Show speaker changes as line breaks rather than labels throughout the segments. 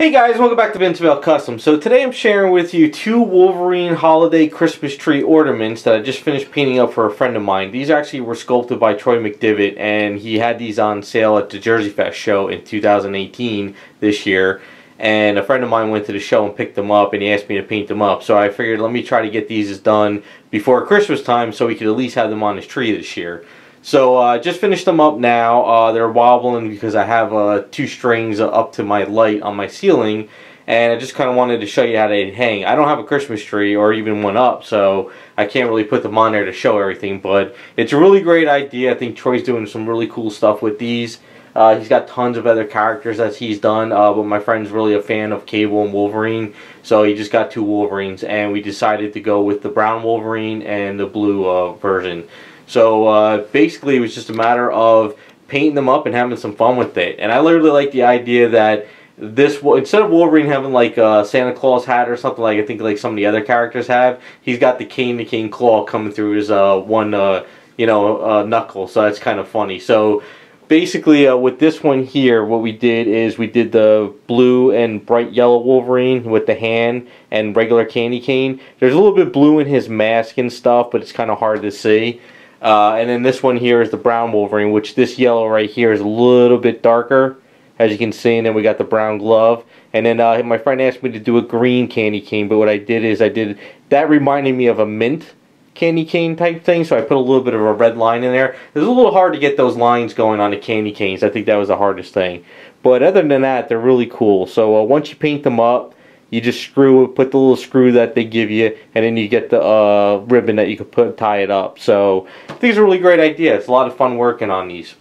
Hey guys, welcome back to Vinceville Custom. So today I'm sharing with you two Wolverine holiday Christmas tree ornaments that I just finished painting up for a friend of mine. These actually were sculpted by Troy McDevitt, and he had these on sale at the Jerseyfest show in 2018 this year. And a friend of mine went to the show and picked them up, and he asked me to paint them up. So I figured let me try to get these done before Christmas time so we could at least have them on his tree this year. So I just finished them up now. They're wobbling because I have two strings up to my light on my ceiling, and I just kind of wanted to show you how they hang. I don't have a Christmas tree or even one up, so I can't really put them on there to show everything, but it's a really great idea. I think Troy's doing some really cool stuff with these. He's got tons of other characters that he's done, but my friend's really a fan of Cable and Wolverine, so he just got two Wolverines, and we decided to go with the brown Wolverine and the blue version. So basically it was just a matter of painting them up and having some fun with it. And I literally like the idea that this, instead of Wolverine having like a Santa Claus hat or something like I think like some of the other characters have, he's got the cane claw coming through his one knuckle, so that's kind of funny. So basically with this one here, what we did is we did the blue and bright yellow Wolverine with the hand and regular candy cane. There's a little bit blue in his mask and stuff, but it's kind of hard to see. And then this one here is the brown Wolverine, which this yellow right here is a little bit darker, as you can see. And then we got the brown glove. And then my friend asked me to do a green candy cane, but what I did is that reminded me of a mint candy cane type thing, so I put a little bit of a red line in there. It was a little hard to get those lines going on the candy canes. I think that was the hardest thing. But other than that, they're really cool. So once you paint them up, you just put the little screw that they give you, and then you get the ribbon that you could tie it up. So I think it's a really great idea. It's a lot of fun working on these.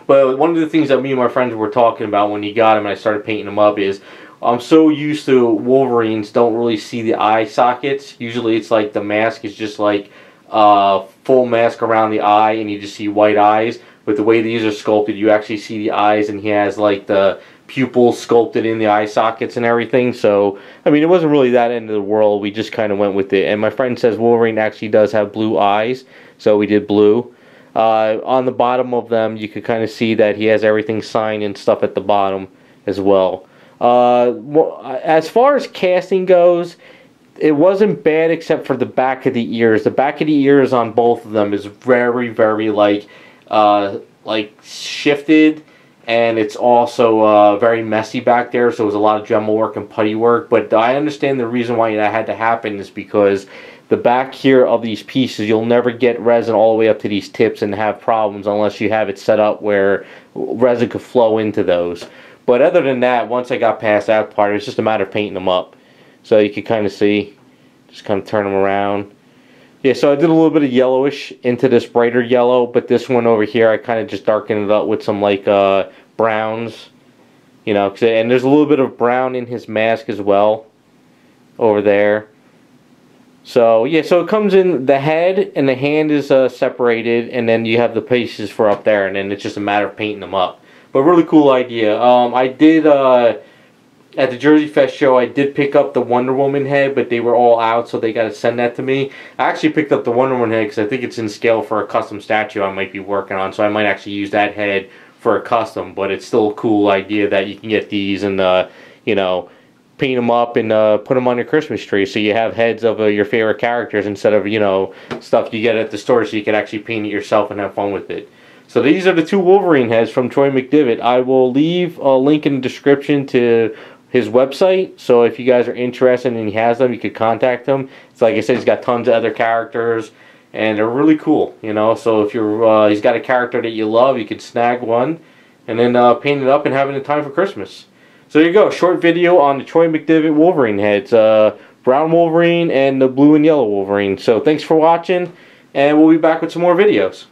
But one of the things that me and my friends were talking about when he got them and I started painting them up is I'm so used to Wolverines don't really see the eye sockets. Usually it's like the mask is just like full mask around the eye and you just see white eyes. But the way these are sculpted, you actually see the eyes, and he has like the pupils sculpted in the eye sockets and everything. So I mean, it wasn't really that end of the world. We just kind of went with it. And my friend says Wolverine actually does have blue eyes, so we did blue. On the bottom of them, you could kind of see that he has everything signed and stuff at the bottom as well. As far as casting goes, it wasn't bad except for the back of the ears. The back of the ears on both of them is very, very like shifted, and it's also very messy back there, so it was a lot of Dremel work and putty work. But I understand the reason why that had to happen is because the back here of these pieces, you'll never get resin all the way up to these tips and have problems unless you have it set up where resin could flow into those. But other than that, once I got past that part, it was just a matter of painting them up. So you could kind of see, just kind of turn them around. Yeah, so I did a little bit of yellowish into this brighter yellow, but this one over here, I kind of just darkened it up with some like browns, you know, and there's a little bit of brown in his mask as well over there. So yeah, so it comes in the head and the hand is separated, and then you have the pieces for up there, and then it's just a matter of painting them up. But really cool idea. I did at the Jerseyfest show, I did pick up the Wonder Woman head, but they were all out, so they got to send that to me. I actually picked up the Wonder Woman head because I think it's in scale for a custom statue I might be working on, so I might actually use that head for a custom. But it's still a cool idea that you can get these and you know, paint them up and put them on your Christmas tree, so you have heads of your favorite characters instead of, you know, stuff you get at the store, so you can actually paint it yourself and have fun with it. So these are the two Wolverine heads from Troy McDevitt. I will leave a link in the description to his website, so if you guys are interested and he has them, you could contact him. It's like I said, he's got tons of other characters, and they're really cool, you know. So if you're he's got a character that you love, you could snag one and then paint it up and have it in time for Christmas. So there you go, short video on the Troy McDevitt Wolverine heads, brown Wolverine and the blue and yellow Wolverine. So thanks for watching, and we'll be back with some more videos.